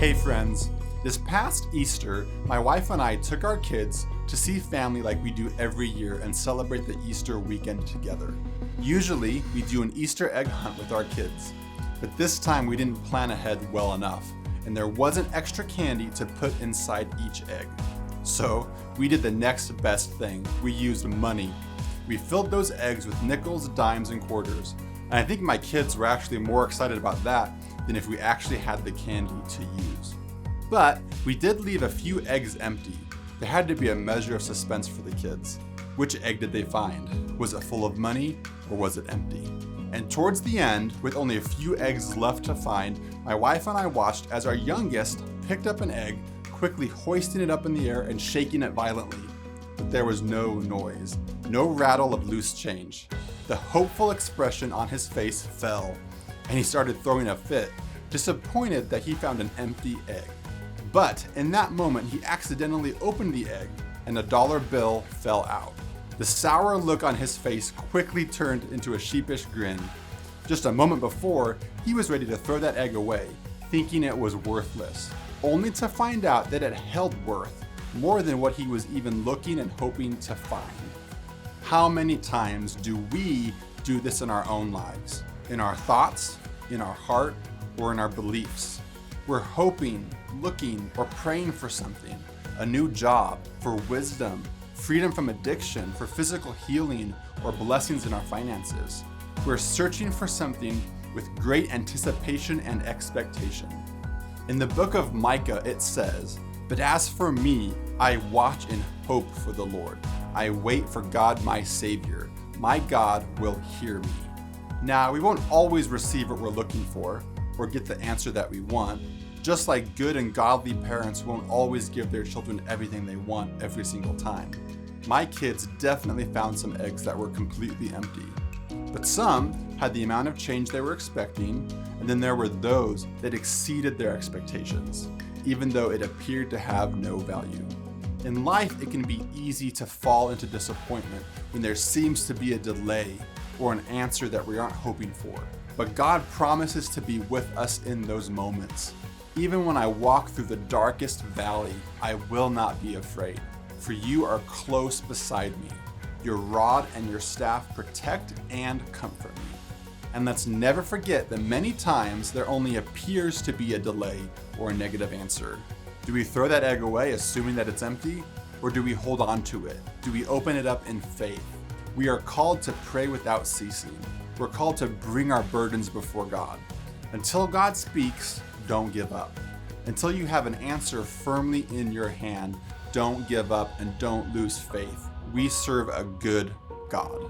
Hey friends, this past Easter, my wife and I took our kids to see family like we do every year and celebrate the Easter weekend together. Usually, we do an Easter egg hunt with our kids, but this time we didn't plan ahead well enough, and there wasn't extra candy to put inside each egg. So, we did the next best thing. We used money. We filled those eggs with nickels, dimes, and quarters, and I think my kids were actually more excited about that than if we actually had the candy to use. But we did leave a few eggs empty. There had to be a measure of suspense for the kids. Which egg did they find? Was it full of money or was it empty? And towards the end, with only a few eggs left to find, my wife and I watched as our youngest picked up an egg, quickly hoisting it up in the air and shaking it violently. But there was no noise, no rattle of loose change. The hopeful expression on his face fell, and he started throwing a fit, disappointed that he found an empty egg. But in that moment, he accidentally opened the egg, and a dollar bill fell out. The sour look on his face quickly turned into a sheepish grin. Just a moment before, he was ready to throw that egg away, thinking it was worthless, only to find out that it held worth, more than what he was even looking and hoping to find. How many times do we do this in our own lives? In our thoughts, in our heart, or in our beliefs? We're hoping, looking, or praying for something, a new job, for wisdom, freedom from addiction, for physical healing, or blessings in our finances. We're searching for something with great anticipation and expectation. In the book of Micah, it says, "But as for me, I watch in hope for the Lord. I wait for God my Savior. My God will hear me." Now, we won't always receive what we're looking for or get the answer that we want, just like good and godly parents won't always give their children everything they want every single time. My kids definitely found some eggs that were completely empty, but some had the amount of change they were expecting, and then there were those that exceeded their expectations, even though it appeared to have no value. In life, it can be easy to fall into disappointment when there seems to be a delay or an answer that we aren't hoping for. But God promises to be with us in those moments. "Even when I walk through the darkest valley, I will not be afraid, for you are close beside me. Your rod and your staff protect and comfort me." And let's never forget that many times there only appears to be a delay or a negative answer. Do we throw that egg away assuming that it's empty? Or do we hold on to it? Do we open it up in faith? We are called to pray without ceasing. We're called to bring our burdens before God. Until God speaks, don't give up. Until you have an answer firmly in your hand, don't give up and don't lose faith. We serve a good God.